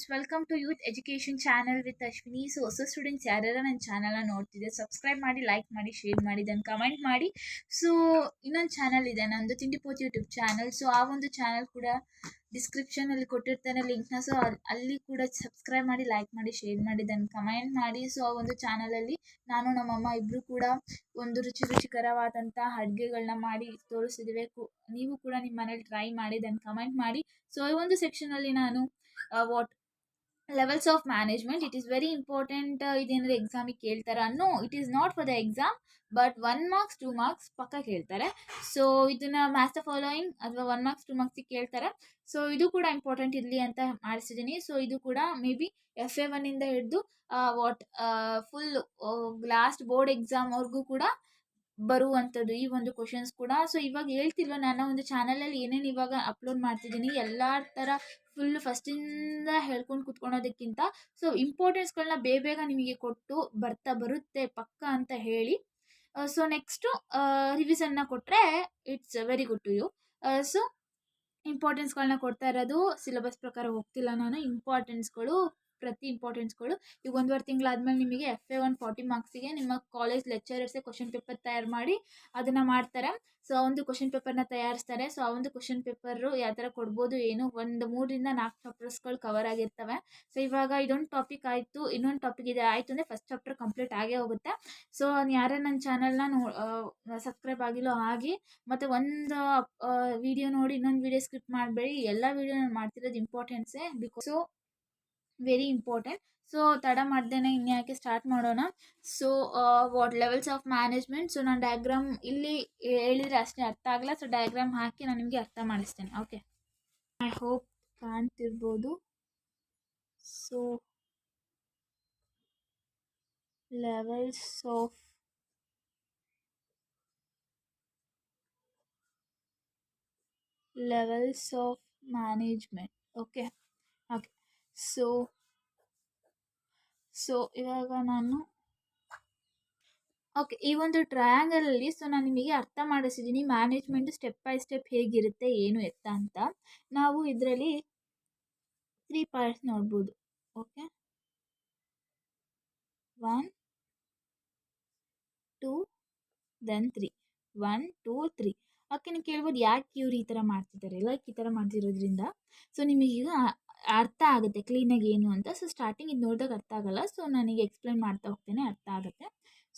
Students, welcome to youth education channel with Ashwini. So ಹೊಸ students ಯಾರ್ಯಾರ ನನ್ನ ಚಾನಲ್ನ ನೋಡ್ತಿದ್ದೆ, ಸಬ್ಸ್ಕ್ರೈಬ್ ಮಾಡಿ, ಲೈಕ್ ಮಾಡಿ, ಶೇರ್ ಮಾಡಿ, ದೆನ್ ಕಮೆಂಟ್ ಮಾಡಿ. ಸೊ ಇನ್ನೊಂದು ಚಾನಲ್ ಇದೆ ನಂದು, ತಿಂಡಿಪೋತಿ ಯೂಟ್ಯೂಬ್ ಚಾನಲ್. ಸೊ ಆ ಒಂದು ಚಾನಲ್ ಕೂಡ ಡಿಸ್ಕ್ರಿಪ್ಷನಲ್ಲಿ ಕೊಟ್ಟಿರ್ತಾನೆ ಲಿಂಕ್ನ. ಸೊ ಅಲ್ಲಿ ಕೂಡ ಸಬ್ಸ್ಕ್ರೈಬ್ ಮಾಡಿ, ಲೈಕ್ ಮಾಡಿ, ಶೇರ್ ಮಾಡಿ, ದೆನ್ ಕಮೆಂಟ್ ಮಾಡಿ. ಸೊ ಆ ಒಂದು ಚಾನಲಲ್ಲಿ ನಾನು ನಮ್ಮಮ್ಮ ಇಬ್ಬರು ಕೂಡ ಒಂದು ರುಚಿಕರವಾದಂಥ ಅಡುಗೆಗಳನ್ನ ಮಾಡಿ ತೋರಿಸಿದ್ದೇವೆ. ನೀವು ಕೂಡ ನಿಮ್ಮ ಮನೇಲಿ ಟ್ರೈ ಮಾಡಿ, ದೆನ್ ಕಮೆಂಟ್ ಮಾಡಿ. ಸೊ ಈ ಒಂದು ಸೆಕ್ಷನಲ್ಲಿ ನಾನು what levels of management, it is very important. ಇದೇನಾದ್ರು ಎಕ್ಸಾಮಿಗೆ ಕೇಳ್ತಾರಾ? No, it is not for the exam, but 1 marks 2 marks ಪಕ್ಕ ಕೇಳ್ತಾರೆ. ಸೊ ಇದನ್ನ ಮ್ಯಾಚ್ ದ ಫಾಲೋಯಿಂಗ್ ಅಥವಾ 1 ಮಾರ್ಕ್ಸ್ 2 ಮಾರ್ಕ್ಸಿಗೆ ಕೇಳ್ತಾರೆ. ಸೊ ಇದು ಕೂಡ ಇಂಪಾರ್ಟೆಂಟ್ ಇರಲಿ ಅಂತ ಮಾಡಿಸಿದ್ದೀನಿ. ಸೊ ಇದು ಕೂಡ ಮೇ ಬಿ FA1 ಇಂದ ಹಿಡಿದು ಫುಲ್ ಲಾಸ್ಟ್ ಬೋರ್ಡ್ ಎಕ್ಸಾಮ್ವರೆಗೂ ಕೂಡ ಬರುವಂಥದ್ದು ಈ ಒಂದು ಕ್ವಶನ್ಸ್ ಕೂಡ. ಸೊ ಇವಾಗ ಹೇಳ್ತಿಲ್ವ, ನನ್ನ ಒಂದು ಚಾನಲಲ್ಲಿ ಏನೇನು ಇವಾಗ ಅಪ್ಲೋಡ್ ಮಾಡ್ತಿದ್ದೀನಿ ಎಲ್ಲ ಥರ ಫುಲ್ ಫಸ್ಟಿಂದ ಹೇಳ್ಕೊಂಡು ಕುತ್ಕೊಳೋದಕ್ಕಿಂತ ಸೊ ಇಂಪಾರ್ಟೆನ್ಸ್ಗಳನ್ನ ಬೇಗ ನಿಮಗೆ ಕೊಟ್ಟು ಬರುತ್ತೆ ಪಕ್ಕ ಅಂತ ಹೇಳಿ. ಸೊ ನೆಕ್ಸ್ಟು ರಿವಿಸನ್ನ ಕೊಟ್ಟರೆ it's very good to you. So ಇಂಪಾರ್ಟೆನ್ಸ್ಗಳನ್ನ ಕೊಡ್ತಾ ಇರೋದು ಸಿಲೆಬಸ್ ಪ್ರಕಾರ ಹೋಗ್ತಿಲ್ಲ ನಾನು. ಪ್ರತಿ ಇಂಪಾರ್ಟೆನ್ಸ್ಗಳು ಈಗ 1.5 ತಿಂಗಳಾದ್ಮೇಲೆ ನಿಮಗೆ FA1 40 ಮಾರ್ಕ್ಸಿಗೆ ನಿಮ್ಮ ಕಾಲೇಜ್ ಲೆಕ್ಚರರ್ಸೇ ಕ್ವಶನ್ ಪೇಪರ್ ತಯಾರು ಮಾಡಿ ಅದನ್ನು ಮಾಡ್ತಾರೆ. ಸೊ ಆ ಒಂದು ಕ್ವಶನ್ ಪೇಪರ್ನ ತಯಾರಿಸ್ತಾರೆ. ಸೊ ಆ ಒಂದು ಕ್ವಶನ್ ಪೇಪರು ಯಾವ ಥರ ಕೊಡ್ಬೋದು ಏನು, ಒಂದು 3 ರಿಂದ 4 ಚಾಪ್ಟರ್ಸ್ಗಳು ಕವರ್ ಆಗಿರ್ತವೆ. ಸೊ ಇವಾಗ ಇದೊಂದು ಟಾಪಿಕ್ ಆಯಿತು, ಇನ್ನೊಂದು ಟಾಪಿಕ್ ಇದೆ ಆಯಿತು ಅಂದರೆ ಫಸ್ಟ್ ಚಾಪ್ಟರ್ ಕಂಪ್ಲೀಟ್ ಆಗೇ ಹೋಗುತ್ತೆ. ಸೊ ಯಾರೇ ನನ್ನ ಚಾನಲ್ನ ಸಬ್ಸ್ಕ್ರೈಬ್ ಆಗಿಲ್ಲೋ ಆಗಿ, ಮತ್ತು ಒಂದು ವಿಡಿಯೋ ನೋಡಿ ಇನ್ನೊಂದು ವಿಡಿಯೋ ಸ್ಕಿಪ್ ಮಾಡಬೇಡಿ. ಎಲ್ಲ ವಿಡಿಯೋ ನಾನು ಮಾಡ್ತಿರೋದು ಇಂಪಾರ್ಟೆನ್ಸೇ, because so very important. So ತಡ ಮಾಡ್ದೇನೆ ಇನ್ಯಾಕೆ ಸ್ಟಾರ್ಟ್ ಮಾಡೋಣ. So what levels of management. So ನಾನು ಡಯಾಗ್ರಾಮ್ ಇಲ್ಲಿ ಹೇಳಿದರೆ ಅಷ್ಟೇ ಅರ್ಥ ಆಗಲ್ಲ. ಸೊ ಡಯಾಗ್ರಾಮ್ ಹಾಕಿ ನಾನು ನಿಮಗೆ ಅರ್ಥ ಮಾಡಿಸ್ತೇನೆ. ಓಕೆ, ಐ ಹೋಪ್ ಕಾಣ್ತಿರ್ಬೋದು. So levels of management. Okay, so ಇವಾಗ ನಾನು ಈ ಒಂದು ಟ್ರಯಾಂಗಲಲ್ಲಿ ಸೊ ನಾನು ನಿಮಗೆ ಅರ್ಥ ಮಾಡಿಸಿದ್ದೀನಿ ಮ್ಯಾನೇಜ್ಮೆಂಟ್ ಸ್ಟೆಪ್ ಬೈ ಸ್ಟೆಪ್ ಹೇಗಿರುತ್ತೆ ಏನು ಎತ್ತ ಅಂತ. ನಾವು ಇದರಲ್ಲಿ 3 ಪಾರ್ಟ್ಸ್ ನೋಡ್ಬೋದು. Okay, 1 2 then 3, 1 2 3. ಓಕೆ, ನೀವು ಕೇಳ್ಬೋದು ಯಾಕೆ ಇವ್ರು ಈ ಥರ ಮಾಡ್ತಿದ್ದಾರೆ, ಲೈಕ್ ಈ ಥರ ಮಾಡ್ತಿರೋದ್ರಿಂದ ಸೊ ನಿಮಗೀಗ ಅರ್ಥ ಆಗುತ್ತೆ ಕ್ಲೀನಾಗಿ ಏನು ಅಂತ. ಸೊ ಸ್ಟಾರ್ಟಿಂಗ್ ಇದು ನೋಡಿದಾಗ ಅರ್ಥ ಆಗಲ್ಲ. ಸೊ ನನಗೆ ಎಕ್ಸ್ಪ್ಲೇನ್ ಮಾಡ್ತಾ ಹೋಗ್ತೇನೆ, ಅರ್ಥ ಆಗುತ್ತೆ.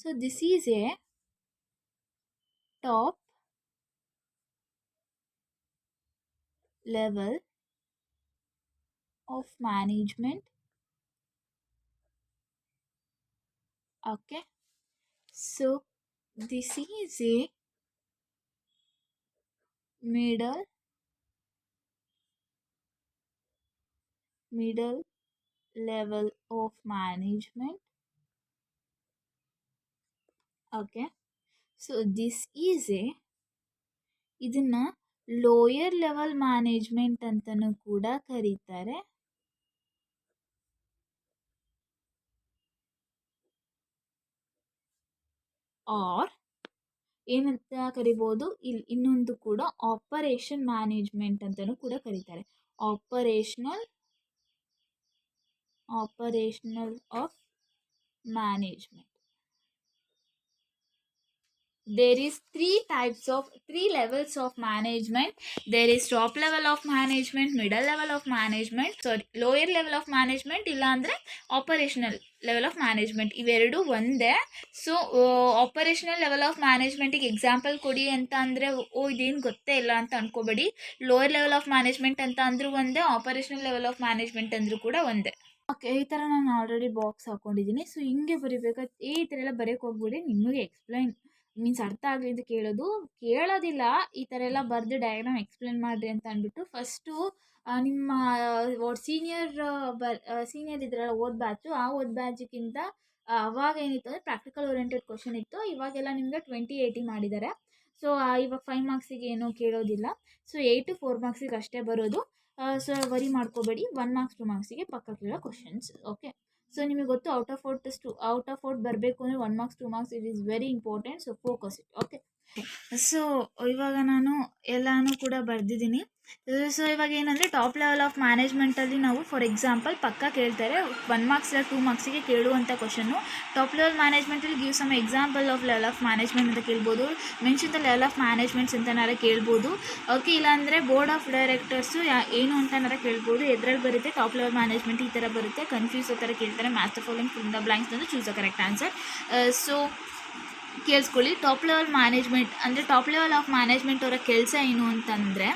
So this is A top level of management. Okay, so this is A middle level of management. Okay, so this is ಇದನ್ನ ಲೋಯರ್ ಲೆವೆಲ್ ಮ್ಯಾನೇಜ್ಮೆಂಟ್ ಅಂತಲೂ ಕೂಡ ಕರೀತಾರೆ. ಆರ್ ಏನಂತ ಕರಿಬೋದು, ಇಲ್ಲಿ ಇನ್ನೊಂದು ಕೂಡ ಆಪರೇಷನ್ ಮ್ಯಾನೇಜ್ಮೆಂಟ್ ಅಂತಲೂ ಕೂಡ ಕರೀತಾರೆ. Operational of management. There is 3 levels of management. There is top level of management, middle level of management, lower level of management, ಇಲ್ಲ ಅಂದರೆ ಆಪರೇಷನಲ್ ಲೆವೆಲ್ ಆಫ್ ಮ್ಯಾನೇಜ್ಮೆಂಟ್. ಇವೆರಡು ಒಂದೇ. ಸೊ ಆಪರೇಷನಲ್ ಲೆವೆಲ್ ಆಫ್ ಮ್ಯಾನೇಜ್ಮೆಂಟಿಗೆ example ಕೊಡಿ ಅಂತ ಅಂದರೆ ಇದೇನು ಗೊತ್ತೇ ಇಲ್ಲ ಅಂತ ಅನ್ಕೋಬೇಡಿ. ಲೋಯರ್ ಲೆವೆಲ್ ಆಫ್ ಮ್ಯಾನೇಜ್ಮೆಂಟ್ ಅಂತ ಅಂದರೂ ಒಂದೇ, ಆಪರೇಷನಲ್ ಲೆವೆಲ್ ಆಫ್ ಮ್ಯಾನೇಜ್ಮೆಂಟ್ ಅಂದರೂ ಕೂಡ ಒಂದೇ. ಓಕೆ, ಈ ಥರ ನಾನು ಆಲ್ರೆಡಿ ಬಾಕ್ಸ್ ಹಾಕ್ಕೊಂಡಿದ್ದೀನಿ. ಸೊ ಹಿಂಗೆ ಬರೀಬೇಕಾದ್ರೆ ಈ ಥರ ಎಲ್ಲ ಬರೆಯೋಕೆ ಹೋಗ್ಬಿಡಿ. ನಿಮಗೆ ಎಕ್ಸ್ಪ್ಲೈನ್ ಮೀನ್ಸ್ ಅರ್ಥ ಆಗಲಿ ಅಂತ ಕೇಳೋದಿಲ್ಲ. ಈ ಥರ ಎಲ್ಲ ಬರೆದು ಡಯಾಗ್ರಾಮ್ ಎಕ್ಸ್ಪ್ಲೇನ್ ಮಾಡಿರಿ ಅಂತ ಅಂದ್ಬಿಟ್ಟು ಫಸ್ಟು ನಿಮ್ಮ ಸೀನಿಯರ್ ಇದ್ರಲ್ಲ ಓದ್ ಬ್ಯಾಚಿಗಿಂತ ಅವಾಗ ಏನಿತ್ತು ಅಂದರೆ ಪ್ರಾಕ್ಟಿಕಲ್ ಓರಿಯೆಂಟೆಡ್ ಕ್ವಶನ್ ಇತ್ತು. ಇವಾಗೆಲ್ಲ ನಿಮಗೆ 20/80 ಮಾಡಿದ್ದಾರೆ. ಸೊ ಇವಾಗ 5 ಮಾರ್ಕ್ಸಿಗೆ ಏನೂ ಕೇಳೋದಿಲ್ಲ. ಸೊ 8 4 ಮಾರ್ಕ್ಸಿಗೆ ಅಷ್ಟೇ ಬರೋದು. ಸೊ ವರಿ ಮಾಡ್ಕೋಬೇಡಿ. 1 ಮಾರ್ಕ್ಸ್ 2 ಮಾರ್ಕ್ಸಿಗೆ ಪಕ್ಕ ಕೇಳೋ ಕ್ವಶನ್ಸ್. ಓಕೆ, ಸೊ ನಿಮಗೆ ಗೊತ್ತು ಔಟ್ ಆಫ್ ಔಟ್ ಬರಬೇಕು ಅಂದರೆ 1 marks 2 marks it is very important. So focus it. Okay, so ಇವಾಗ ನಾನು ಎಲ್ಲಾನು ಕೂಡ ಬರೆದಿದ್ದೀನಿ. ಸೊ ಇವಾಗ ಏನಂದರೆ ಟಾಪ್ ಲೆವೆಲ್ ಆಫ್ ಮ್ಯಾನೇಜ್ಮೆಂಟಲ್ಲಿ ನಾವು ಫಾರ್ ಎಕ್ಸಾಂಪಲ್ ಪಕ್ಕ ಕೇಳ್ತಾರೆ 1 ಮಾರ್ಕ್ಸ್ ಇಲ್ಲ 2 ಮಾರ್ಕ್ಸಿಗೆ ಕೇಳುವಂಥ ಕ್ವಶನ್ನು. ಟಾಪ್ ಲೆವೆಲ್ ಮ್ಯಾನೇಜ್ಮೆಂಟಲ್ಲಿ give some example of level of management ಅಂತ ಕೇಳ್ಬೋದು, mention the level of managements ಅಂತನಾರ ಕೇಳ್ಬೋದು. ಓಕೆ, ಇಲ್ಲಾಂದರೆ ಬೋರ್ಡ್ ಆಫ್ ಡೈರೆಕ್ಟರ್ಸು ಏನು ಅಂತನಾರ ಕೇಳ್ಬೋದು. ಎದ್ರಲ್ಲಿ ಬರುತ್ತೆ ಟಾಪ್ ಲೆವೆಲ್ ಮ್ಯಾನೇಜ್ಮೆಂಟ್ ಈ ಥರ ಬರುತ್ತೆ. ಕನ್ಫ್ಯೂಸ್ ಆ ಥರ ಕೇಳ್ತಾರೆ. Match the following from the blanks ಅಂತ choose the correct answer. So ಕೇಳಿಸ್ಕೊಳ್ಳಿ, ಟಾಪ್ ಲೆವೆಲ್ ಮ್ಯಾನೇಜ್ಮೆಂಟ್ ಅಂದರೆ ಟಾಪ್ ಲೆವೆಲ್ ಆಫ್ ಮ್ಯಾನೇಜ್ಮೆಂಟ್ ಅವರ ಕೆಲಸ ಏನು ಅಂತಂದರೆ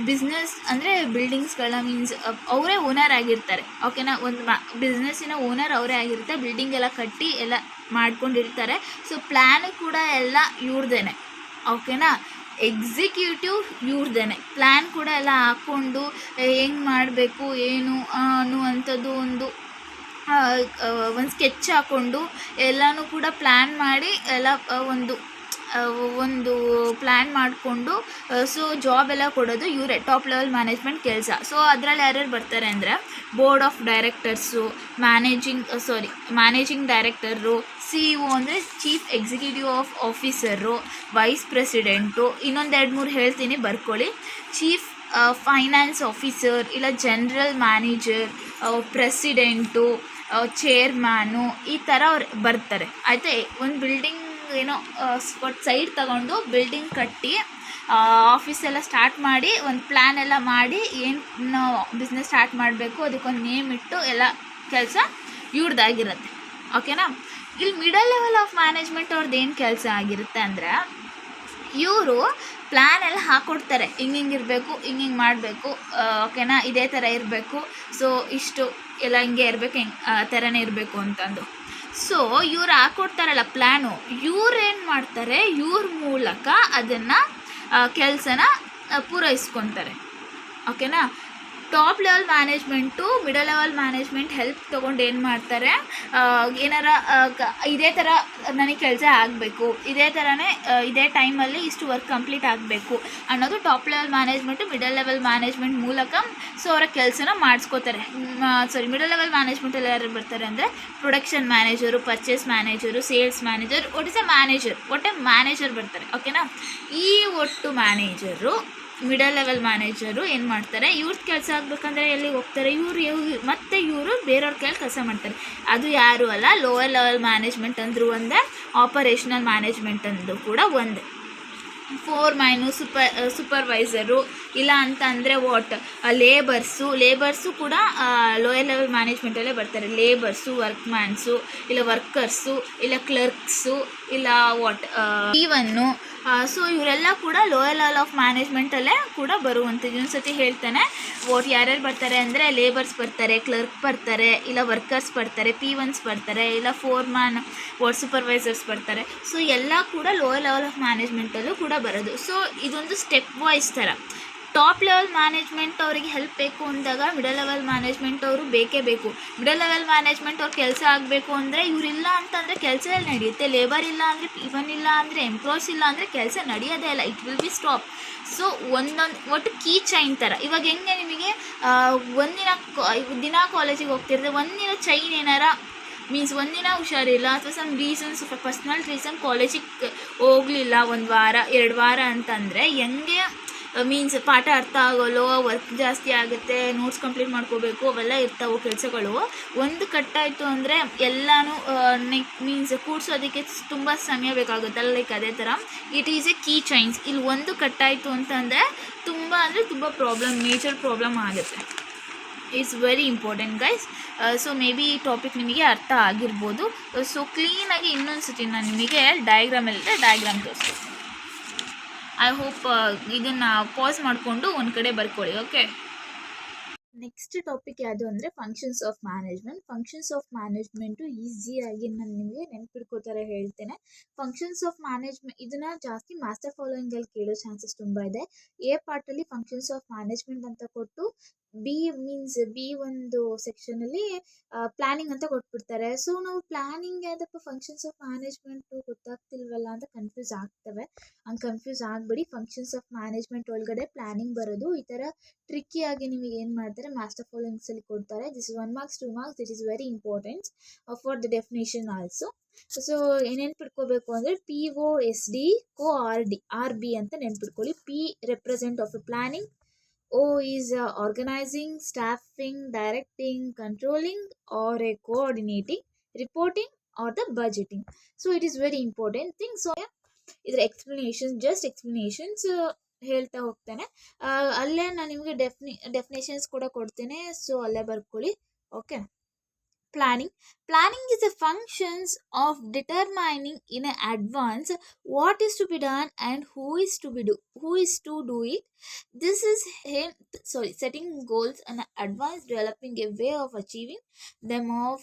ಬಿಸ್ನೆಸ್ ಅಂದರೆ ಬಿಲ್ಡಿಂಗ್ಸ್ಗಳನ್ನ ಮೀನ್ಸ್ ಅವರೇ ಓನರ್ ಆಗಿರ್ತಾರೆ. ಓಕೆನಾ, ಒಂದು ಬಿಸ್ನೆಸ್ಸಿನ ಓನರ್ ಅವರೇ ಆಗಿರ್ತಾರೆ. ಬಿಲ್ಡಿಂಗ್ ಎಲ್ಲ ಕಟ್ಟಿ ಎಲ್ಲ ಮಾಡ್ಕೊಂಡಿರ್ತಾರೆ. ಸೊ ಪ್ಲ್ಯಾನು ಕೂಡ ಎಲ್ಲ ಇವ್ರದ್ದೇನೆ. ಓಕೆನಾ, ಎಕ್ಸಿಕ್ಯೂಟಿವ್ ಇವ್ರದ್ದೇನೆ. ಪ್ಲ್ಯಾನ್ ಕೂಡ ಎಲ್ಲ ಹಾಕ್ಕೊಂಡು ಹೆಂಗೆ ಮಾಡಬೇಕು ಏನು ಅನ್ನುವಂಥದ್ದು ಒಂದು ಸ್ಕೆಚ್ ಹಾಕ್ಕೊಂಡು ಎಲ್ಲನೂ ಕೂಡ ಪ್ಲ್ಯಾನ್ ಮಾಡಿ ಎಲ್ಲ ಒಂದು ಪ್ಲ್ಯಾನ್ ಮಾಡಿಕೊಂಡು ಸೊ ಜಾಬ್ ಎಲ್ಲ ಕೊಡೋದು ಇವರೇ ಟಾಪ್ ಲೆವೆಲ್ ಮ್ಯಾನೇಜ್ಮೆಂಟ್ ಕೆಲಸ. ಸೊ ಅದರಲ್ಲಿ ಯಾರ್ಯಾರು ಬರ್ತಾರೆ ಅಂದರೆ board of directors, managing director, CEO ಅಂದರೆ chief executive officer, wise president, ಇನ್ನೊಂದು 2-3 ಹೇಳ್ತೀನಿ ಬರ್ಕೊಳ್ಳಿ. ಚೀಫ್ ಫೈನಾನ್ಸ್ ಆಫೀಸರ್, ಇಲ್ಲ ಜನರಲ್ ಮ್ಯಾನೇಜರ್, ಪ್ರೆಸಿಡೆಂಟು, ಚೇರ್ಮ್ಯಾನು, ಈ ಥರ ಅವ್ರು ಬರ್ತಾರೆ. ಆಯಿತಾ, ಒಂದು ಬಿಲ್ಡಿಂಗ್ ಏನೋ ಸೈಡ್ ತಗೊಂಡು ಬಿಲ್ಡಿಂಗ್ ಕಟ್ಟಿ ಆಫೀಸ್ ಎಲ್ಲ ಸ್ಟಾರ್ಟ್ ಮಾಡಿ ಒಂದು ಪ್ಲ್ಯಾನ್ ಎಲ್ಲ ಮಾಡಿ ಏನು ಬಿಸ್ನೆಸ್ ಸ್ಟಾರ್ಟ್ ಮಾಡಬೇಕು ಅದಕ್ಕೊಂದು ನೇಮ್ ಇಟ್ಟು ಎಲ್ಲ ಕೆಲಸ ಇವ್ರದ್ದಾಗಿರುತ್ತೆ. ಓಕೆನಾ, ಇಲ್ಲಿ ಮಿಡಲ್ ಲೆವೆಲ್ ಆಫ್ ಮ್ಯಾನೇಜ್ಮೆಂಟ್ ಅವ್ರದ್ದು ಏನು ಕೆಲಸ ಆಗಿರುತ್ತೆ ಅಂದರೆ ಇವರು ಪ್ಲ್ಯಾನ್ ಎಲ್ಲ ಹಾಕ್ಕೊಡ್ತಾರೆ. ಹಿಂಗೆ ಇರಬೇಕು, ಹಿಂಗೆ ಮಾಡಬೇಕು, ಓಕೆನಾ, ಇದೇ ಥರ ಇರಬೇಕು, ಸೊ ಇಷ್ಟು ಎಲ್ಲ ಹಿಂಗೆ ಇರಬೇಕು, ಆ ಥರನೇ ಇರಬೇಕು ಅಂತಂದು. ಸೊ ಇವ್ರು ಹಾಕ್ಕೊಡ್ತಾರಲ್ಲ ಪ್ಲ್ಯಾನು, ಇವ್ರೇನು ಮಾಡ್ತಾರೆ, ಇವ್ರ ಮೂಲಕ ಅದನ್ನು ಕೆಲಸನ ಪೂರೈಸ್ಕೊತಾರೆ. ಓಕೆನಾ, top level management middle level management help ತೊಗೊಂಡು ಏನು ಮಾಡ್ತಾರೆ, ಏನಾರ ಇದೇ ಥರ ನನಗೆ ಕೆಲಸ ಆಗಬೇಕು, ಇದೇ ಥರನೇ ಇದೇ ಟೈಮಲ್ಲಿ ಇಷ್ಟು ವರ್ಕ್ ಕಂಪ್ಲೀಟ್ ಆಗಬೇಕು ಅನ್ನೋದು top level management middle level management ಮೂಲಕ ಸೊ ಅವರ ಕೆಲಸನ ಮಾಡಿಸ್ಕೋತಾರೆ. ಮಿಡಲ್ ಲೆವೆಲ್ ಮ್ಯಾನೇಜ್ಮೆಂಟಲ್ಲಿ ಯಾರು ಬರ್ತಾರೆ ಅಂದರೆ production manager, purchase manager, sales manager, ಒಟ್ಟೆ ಮ್ಯಾನೇಜರ್ ಬರ್ತಾರೆ. ಓಕೆನಾ, ಈ ಒಟ್ಟು ಮ್ಯಾನೇಜರು ಮಿಡಲ್ ಲೆವೆಲ್ ಮ್ಯಾನೇಜರು ಏನು ಮಾಡ್ತಾರೆ, ಇವ್ರದ್ದು ಕೆಲಸ ಆಗಬೇಕಂದ್ರೆ ಎಲ್ಲಿಗೆ ಹೋಗ್ತಾರೆ, ಇವರು ಬೇರೆಯವ್ರ ಕೈಯಲ್ಲಿ ಕೆಲಸ ಮಾಡ್ತಾರೆ. ಅದು ಯಾರು ಅಲ್ಲ, ಲೋವರ್ ಲೆವೆಲ್ ಮ್ಯಾನೇಜ್ಮೆಂಟ್ ಅಂದರೂ ಒಂದೇ, ಆಪರೇಷನಲ್ ಮ್ಯಾನೇಜ್ಮೆಂಟ್ ಅಂದರೂ ಕೂಡ ಒಂದೇ. ಫೋರ್ಮ್ಯಾನು, ಸೂಪರ್ವೈಸರು, ಇಲ್ಲ ಅಂತ ಅಂದರೆ ಲೇಬರ್ಸು ಕೂಡ ಲೋಯರ್ ಲೆವೆಲ್ ಮ್ಯಾನೇಜ್ಮೆಂಟಲ್ಲೇ ಬರ್ತಾರೆ. ಲೇಬರ್ಸು, ವರ್ಕ್ಮ್ಯಾನ್ಸು, ಇಲ್ಲ ವರ್ಕರ್ಸು, ಇಲ್ಲ ಕ್ಲರ್ಕ್ಸು, ಇಲ್ಲ ಈವನ್ನು. ಸೊ ಇವರೆಲ್ಲ ಕೂಡ ಲೋಯರ್ ಲೆವೆಲ್ ಆಫ್ ಮ್ಯಾನೇಜ್ಮೆಂಟಲ್ಲೇ ಕೂಡ ಬರುವಂಥದ್ದು. ಇನ್ನೊಂದ್ಸತಿ ಹೇಳ್ತಾನೆ, ಯಾರ್ಯಾರು ಬರ್ತಾರೆ ಅಂದರೆ ಲೇಬರ್ಸ್ ಬರ್ತಾರೆ, ಕ್ಲರ್ಕ್ ಬರ್ತಾರೆ, ಇಲ್ಲ ವರ್ಕರ್ಸ್ ಬರ್ತಾರೆ, P1s ಬರ್ತಾರೆ, ಇಲ್ಲ ಫೋರ್ಮ್ಯಾನ್, ಸೂಪರ್ವೈಸರ್ಸ್ ಬರ್ತಾರೆ. ಸೊ ಎಲ್ಲ ಕೂಡ ಲೋಯರ್ ಲೆವೆಲ್ ಆಫ್ ಮ್ಯಾನೇಜ್ಮೆಂಟಲ್ಲೂ ಕೂಡ ಬರೋದು. ಸೊ ಇದೊಂದು ಸ್ಟೆಪ್ ವೈಸ್ ಥರ. ಟಾಪ್ ಲೆವೆಲ್ ಮ್ಯಾನೇಜ್ಮೆಂಟ್ ಅವರಿಗೆ ಹೆಲ್ಪ್ ಬೇಕು ಅಂದಾಗ ಮಿಡಲ್ ಲೆವೆಲ್ ಮ್ಯಾನೇಜ್ಮೆಂಟ್ ಅವರು ಬೇಕೇ ಬೇಕು. ಮಿಡಲ್ ಲೆವೆಲ್ ಮ್ಯಾನೇಜ್ಮೆಂಟ್ ಅವ್ರ ಕೆಲಸ ಆಗಬೇಕು ಅಂದರೆ ಇವರಿಲ್ಲ ಅಂತಂದರೆ ಕೆಲಸ ಎಲ್ಲ ನಡೆಯುತ್ತೆ. ಲೇಬರ್ ಇಲ್ಲ ಅಂದರೆ, P1 ಇಲ್ಲ ಅಂದರೆ, ಎಂಪ್ಲಾಯ್ಸ್ ಇಲ್ಲ ಅಂದರೆ ಕೆಲಸ ನಡೆಯೋದೇ ಇಲ್ಲ. It will be stop. So ಒಟ್ಟು ಕೀ ಚೈನ್ ಥರ. ಇವಾಗ ಹೆಂಗೆ ನಿಮಗೆ ದಿನ ಕಾಲೇಜಿಗೆ ಹೋಗ್ತಿರ್ತದೆ, ಒಂದಿನ ಚೈನ್ ಏನಾರ ಮೀನ್ಸ್ ಒಂದಿನ ಹುಷಾರಿಲ್ಲ ಅಥವಾ ಸಮ್ ರೀಸನ್ಸ್, ಪರ್ಸ್ನಲ್ ರೀಸನ್ ಕಾಲೇಜಿಗೆ ಹೋಗಲಿಲ್ಲ 1 ವಾರ 2 ವಾರ ಅಂತಂದರೆ ಹೆಂಗೆ ಮೀನ್ಸ್ ಪಾಠ ಅರ್ಥ ಆಗೋಲ್ಲೋ, ವರ್ಕ್ ಜಾಸ್ತಿ ಆಗುತ್ತೆ, ನೋಟ್ಸ್ ಕಂಪ್ಲೀಟ್ ಮಾಡ್ಕೋಬೇಕು, ಅವೆಲ್ಲ ಇರ್ತಾವೆ ಕೆಲಸಗಳು. ಒಂದು ಕಟ್ಟಾಯಿತು ಅಂದರೆ ಎಲ್ಲನೂ ಮೀನ್ಸ್ ಕೂಡ್ಸೋದಕ್ಕೆ ತುಂಬ ಸಮಯ ಬೇಕಾಗುತ್ತಲ್ಲ. ಲೈಕ್ ಅದೇ ಥರ it is A key chains. ಇಲ್ಲಿ ಒಂದು ಕಟ್ಟಾಯಿತು ಅಂತಂದರೆ ತುಂಬ ಮೇಜರ್ ಪ್ರಾಬ್ಲಮ್ ಆಗುತ್ತೆ. It's very important guys. So may be ಈ ಟಾಪಿಕ್ ನಿಮಗೆ ಅರ್ಥ ಆಗಿರ್ಬೋದು. ಸೊ ಕ್ಲೀನಾಗಿ ಇನ್ನೊಂದು ಸತಿ ನಾನು ನಿಮಗೆ ಡಯಾಗ್ರಾಮ್ ತೋರಿಸ್ತೀನಿ. ಐ ಹೋಪ್ ಇದನ್ನು ಪಾಸ್ ಮಾಡಿಕೊಂಡು ಒಂದು ಕಡೆ ಬರ್ಕೊಳ್ಳಿ. ಓಕೆ, ನೆಕ್ಸ್ಟ್ ಟಾಪಿಕ್ ಯಾವುದು ಅಂದರೆ ಫಂಕ್ಷನ್ಸ್ ಆಫ್ ಮ್ಯಾನೇಜ್ಮೆಂಟು ಈಸಿಯಾಗಿ ನಾನು ನಿಮಗೆ ನೆನ್ಪಿಡ್ಕೋತಾರೆ ಹೇಳ್ತೇನೆ. ಫಂಕ್ಷನ್ಸ್ ಆಫ್ ಮ್ಯಾನೇಜ್ಮೆಂಟ್ ಇದನ್ನು ಜಾಸ್ತಿ ಮಾಸ್ಟರ್ ಫಾಲೋಯಿಂಗಲ್ಲಿ ಕೇಳೋ ಚಾನ್ಸಸ್ ತುಂಬ ಇದೆ. ಎ ಪಾರ್ಟಲ್ಲಿ ಫಂಕ್ಷನ್ಸ್ ಆಫ್ ಮ್ಯಾನೇಜ್ಮೆಂಟ್ ಅಂತ ಕೊಟ್ಟು ಬಿ ಒಂದು ಸೆಕ್ಷನಲ್ಲಿ ಪ್ಲಾನಿಂಗ್ ಅಂತ ಕೊಟ್ಬಿಡ್ತಾರೆ. ಸೊ ನಾವು ಪ್ಲಾನಿಂಗ್ ಯಾವುದಪ್ಪ ಫಂಕ್ಷನ್ಸ್ ಆಫ್ ಮ್ಯಾನೇಜ್ಮೆಂಟು ಗೊತ್ತಾಗ್ತಿಲ್ವಲ್ಲ ಅಂತ ಕನ್ಫ್ಯೂಸ್ ಆಗ್ತವೆ. ಹಂಗೆ ಕನ್ಫ್ಯೂಸ್ ಆಗಬೇಡಿ. ಫಂಕ್ಷನ್ಸ್ ಆಫ್ ಮ್ಯಾನೇಜ್ಮೆಂಟ್ ಒಳಗಡೆ ಪ್ಲಾನಿಂಗ್ ಬರೋದು ಈ ಥರ ಟ್ರಿಕ್ಕಿಯಾಗಿ ನಿಮಗೆ ಏನು ಮಾಡ್ತಾರೆ ಮಾಸ್ಟರ್ ಫಾಲೋಯಿಂಗ್ಸಲ್ಲಿ ಕೊಡ್ತಾರೆ. This is 1 marks 2 marks. It is very important for the definition also. So ನೆನ್ಪಿಟ್ಕೋಬೇಕು ಅಂದರೆ POSD RB ಅಂತ ನೆನ್ಪಿಟ್ಕೊಳ್ಳಿ. P represent of planning, O is organizing, staffing, directing, controlling, or a coordinating, reporting, or the budgeting. So it is very important thing. So ಇದರ explanation just explanations ಹೇಳ್ತಾ ಹೋಗ್ತಾನೆ. ಅಲ್ಲೇ ನಾನು ನಿಮಗೆ ಡೆಫಿನೇಷನ್ಸ್ ಕೂಡ ಕೊಡ್ತೇನೆ. ಸೊ ಅಲ್ಲೇ ಬರ್ಕೊಳ್ಳಿ. Okay. Planning is the functions of determining in advance what is to be done and who is to do it. This is setting goals and advance developing a way of achieving them of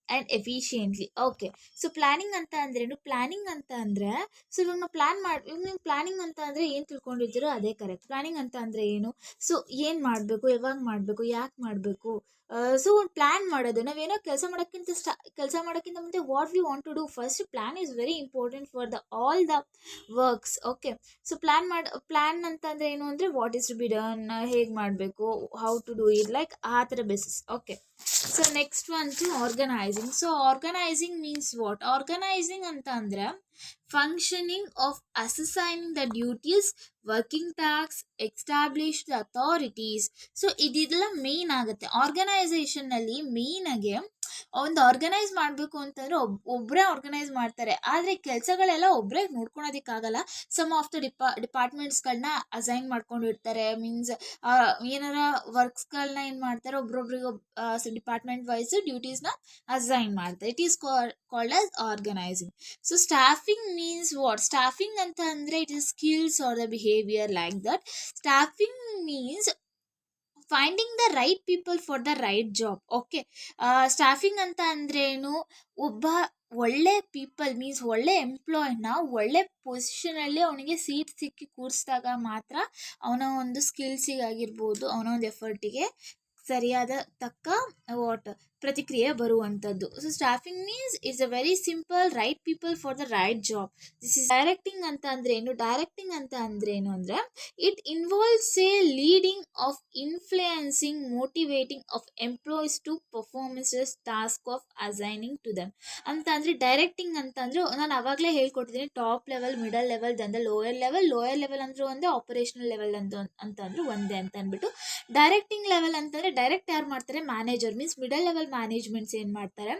and efficiently. Okay. So planning ಅಂತ ಅಂದ್ರೇನು? Planning ಅಂತ ಅಂದರೆ so ಇವಾಗ ನಾವು ಇವಾಗ ನೀವು planning ಅಂತ ಅಂದರೆ ಏನು ತಿಳ್ಕೊಂಡಿದ್ದೀರೋ ಅದೇ ಕರೆಕ್ಟ್. ಪ್ಲ್ಯಾನಿಂಗ್ ಅಂತ ಅಂದರೆ ಏನು? ಸೊ ಏನು ಮಾಡಬೇಕು, ಯಾವಾಗ ಮಾಡಬೇಕು, ಯಾಕೆ ಮಾಡಬೇಕು. ಸೊ ಒಂದು ಪ್ಲ್ಯಾನ್ ಮಾಡೋದು, ನಾವೇನೋ ಕೆಲಸ ಮಾಡೋಕ್ಕಿಂತ ಮುಂದೆ what we want to do first. Plan is very important for all the works. Okay. So plan ಅಂತ ಅಂದರೆ ಏನು ಅಂದರೆ what is to be done, ಹೇಗೆ ಮಾಡಬೇಕು, how to do it, like ಆ ಥರ ಬೇಸಿಸ್. ಓಕೆ. ಸೊ ನೆಕ್ಸ್ಟ್ ಒಂದು organising. So organising means what? Organising ಅಂತ ಅಂದರೆ functioning of assigning the duties, working task, establish the authorities. So ಇದೆಲ್ಲ main ಆಗುತ್ತೆ ಆರ್ಗನೈಸೇಷನ್ನಲ್ಲಿ. ಮೇಯ್ನಾಗೆ ಒಂದು ಆರ್ಗನೈಸ್ ಮಾಡಬೇಕು ಅಂತಂದರೆ ಒಬ್ಬರೇ ಆರ್ಗನೈಸ್ ಮಾಡ್ತಾರೆ, ಆದರೆ ಕೆಲಸಗಳೆಲ್ಲ ಒಬ್ಬರೇ ನೋಡ್ಕೊಳೋದಕ್ಕಾಗಲ್ಲ. ಸಮ್ ಆಫ್ ದ ಡಿಪಾರ್ಟ್ಮೆಂಟ್ಸ್ಗಳನ್ನ ಅಸೈನ್ ಮಾಡ್ಕೊಂಡಿರ್ತಾರೆ. ಮೀನ್ಸ್ ಏನಾರ ವರ್ಕ್ಸ್ಗಳನ್ನ ಏನು ಮಾಡ್ತಾರೆ, ಒಬ್ರೊಬ್ರಿಗೆ ಡಿಪಾರ್ಟ್ಮೆಂಟ್ ವೈಸ್ ಡ್ಯೂಟೀಸ್ನ ಅಸೈನ್ ಮಾಡ್ತಾರೆ. It is called as organising. So staffing means what? Staffing ಅಂತ ಅಂದರೆ it is skills are the behaviour like that. Staffing means finding the right people for the right job. Okay. Staffing ಅಂತ ಅಂದ್ರೇನು? ಒಬ್ಬ ಒಳ್ಳೆ people means ಒಳ್ಳೆ ಎಂಪ್ಲಾಯ್ನ ಒಳ್ಳೆ ಪೊಸಿಷನಲ್ಲಿ ಅವನಿಗೆ seat ಸಿಕ್ಕಿ ಕೂರಿಸಿದಾಗ ಮಾತ್ರ ಅವನ ಒಂದು ಸ್ಕಿಲ್ಸಿಗಾಗಿರ್ಬೋದು, ಅವನ ಒಂದು ಎಫರ್ಟಿಗೆ ಸರಿಯಾದ ತಕ್ಕ ಪ್ರತಿಕ್ರಿಯೆ ಬರುವಂಥದ್ದು. So staffing means it's a very simple, right people for the right job. This is directing ಅಂತ ಅಂದ್ರೇನು? ಡೈರೆಕ್ಟಿಂಗ್ ಅಂತ ಅಂದ್ರೇನು ಅಂದರೆ it involves a leading of influencing, motivating of employees to performances task of assigning to them ಅಂತ ಅಂದರೆ. Directing ಅಂತ ಅಂದರೆ ನಾನು ಆವಾಗಲೇ ಹೇಳ್ಕೊಟ್ಟಿದ್ದೀನಿ, ಟಾಪ್ ಲೆವೆಲ್, ಮಿಡಲ್ ಲೆವೆಲ್, ದಂದ ಲೋಯರ್ ಲೆವೆಲ್ ಅಂದರೆ ಒಂದೇ, ಆಪರೇಷನಲ್ ಲೆವೆಲ್ ಅಂತಂದ್ರೆ ಒಂದೇ ಅಂತ ಅಂದ್ಬಿಟ್ಟು. ಡೈರೆಕ್ಟಿಂಗ್ ಲೆವೆಲ್ ಅಂತಂದರೆ ಡೈರೆಕ್ಟ್ ಯಾರು ಮಾಡ್ತಾರೆ? Manager. Means middle level managements ಏನು ಮಾಡ್ತಾರೆ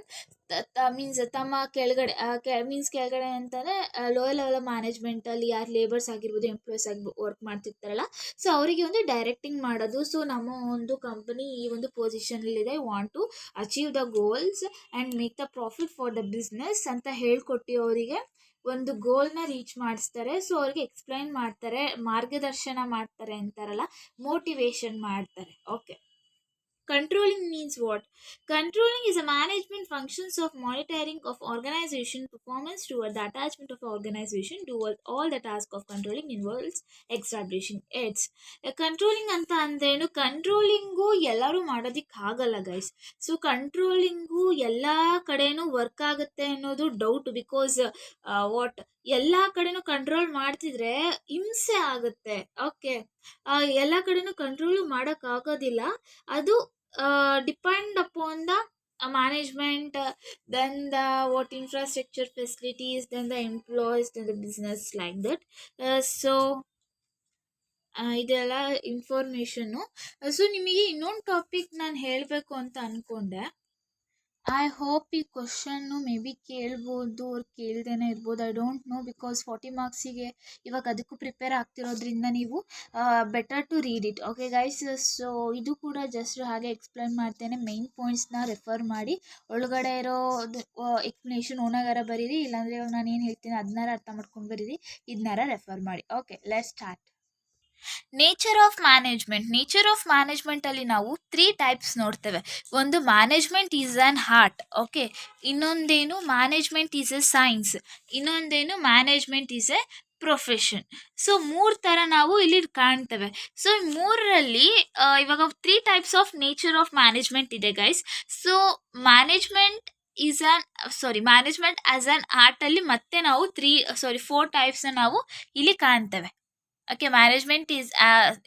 ಮೀನ್ಸ್ ತಮ್ಮ ಕೆಳಗಡೆ ಕೆಳಗಡೆ ಅಂತಂದರೆ ಲೋಯರ್ ಲೆವೆಲ್ ಮ್ಯಾನೇಜ್ಮೆಂಟಲ್ಲಿ ಯಾರು ಲೇಬರ್ಸ್ ಆಗಿರ್ಬೋದು, ಎಂಪ್ಲಾಯೀಸ್ ಆಗಿ ವರ್ಕ್ ಮಾಡ್ತಿರ್ತಾರಲ್ಲ, ಸೊ ಅವರಿಗೆ ಒಂದು ಡೈರೆಕ್ಟಿಂಗ್ ಮಾಡೋದು. ಸೊ ನಮ್ಮ ಒಂದು ಕಂಪನಿ ಈ ಒಂದು ಪೊಸಿಷನಲ್ಲಿದೆ, want to achieve the goals and make the profit for the business ಅಂತ ಹೇಳ್ಕೊಟ್ಟು ಅವರಿಗೆ ಒಂದು ಗೋಲ್ನ ರೀಚ್ ಮಾಡಿಸ್ತಾರೆ. ಸೊ ಅವ್ರಿಗೆ ಎಕ್ಸ್ಪ್ಲೈನ್ ಮಾಡ್ತಾರೆ, ಮಾರ್ಗದರ್ಶನ ಮಾಡ್ತಾರೆ ಅಂತಾರಲ್ಲ, ಮೋಟಿವೇಶನ್ ಮಾಡ್ತಾರೆ. Okay. Controlling means what? Controlling is a management functions of monitoring of organization performance toward the attachment of organization towards all the task of controlling involves establishing its. Controlling ಅಂತ ಅಂದ್ರೇನು? Controlling ಎಲ್ಲರೂ ಮಾಡೋದಕ್ಕಾಗಲ್ಲ guys. So controlling ಎಲ್ಲ ಕಡೆನೂ work ಆಗುತ್ತೆ ಅನ್ನೋದು doubt. Because what ಎಲ್ಲ ಕಡೆನೂ control ಮಾಡ್ತಿದ್ರೆ ಹಿಂಸೆ ಆಗುತ್ತೆ. ಓಕೆ. ಎಲ್ಲ ಕಡೆನೂ ಕಂಟ್ರೋಲು ಮಾಡೋಕ್ಕಾಗೋದಿಲ್ಲ. ಅದು depend upon the management, then the infrastructure facilities, then the employees, then the business, like that. So ಇದೆಲ್ಲ ಇನ್ಫಾರ್ಮೇಷನ್ನು. ಸೊ ನಿಮಗೆ ಇನ್ನೊಂದು ಟಾಪಿಕ್ ನಾನು ಹೇಳಬೇಕು ಅಂತ ಅಂದ್ಕೊಂಡೆ. ಐ ಹೋಪ್ ಈ ಕ್ವಶನ್ನು ಮೇ ಬಿ ಕೇಳ್ಬೋದು, ಅವ್ರು ಕೇಳ್ದೇನೆ ಇರ್ಬೋದು, ಐ ಡೋಂಟ್ ನೋ. ಬಿಕಾಸ್ 40 ಮಾರ್ಕ್ಸಿಗೆ ಇವಾಗ ಅದಕ್ಕೂ ಪ್ರಿಪೇರ್ ಆಗ್ತಿರೋದ್ರಿಂದ ನೀವು better to read it. Okay guys. So ಇದು ಕೂಡ ಜಸ್ಟ್ ಹಾಗೆ ಎಕ್ಸ್ಪ್ಲೈನ್ ಮಾಡ್ತೇನೆ. ಮೈನ್ ಪಾಯಿಂಟ್ಸ್ನ ರೆಫರ್ ಮಾಡಿ, ಒಳಗಡೆ ಇರೋ ಎಕ್ಸ್ಪ್ಲನೇಷನ್ ಓನಾಗಾರ ಬರೀರಿ, ಇಲ್ಲಾಂದರೆ ಇವಾಗ ನಾನು ಏನು ಹೇಳ್ತೀನಿ ಅದನ್ನಾರ ಅರ್ಥ ಮಾಡ್ಕೊಂಡು ಬರೀರಿ, ಇದನ್ನಾರ ರೆಫರ್ ಮಾಡಿ. Okay, let's start. Nature of ಮ್ಯಾನೇಜ್ಮೆಂಟಲ್ಲಿ ನಾವು 3 ಟೈಪ್ಸ್ ನೋಡ್ತೇವೆ. ಒಂದು management is an art. Okay. ಇನ್ನೊಂದೇನು ಮ್ಯಾನೇಜ್ಮೆಂಟ್ ಈಸ್ ಎ ಸೈನ್ಸ್. ಇನ್ನೊಂದೇನು management is a profession. So 3 ಥರ ನಾವು ಇಲ್ಲಿ ಕಾಣ್ತೇವೆ. ಸೊ ಈ 3ರಲ್ಲಿ ಇವಾಗ 3 types of nature of management ಇದೆ guys. So management management as an ಆರ್ಟಲ್ಲಿ ಮತ್ತೆ ನಾವು 4 ಟೈಪ್ಸ್ನ ನಾವು ಇಲ್ಲಿ ಕಾಣ್ತೇವೆ. ಓಕೆ, ಮ್ಯಾನೇಜ್ಮೆಂಟ್ ಈಸ್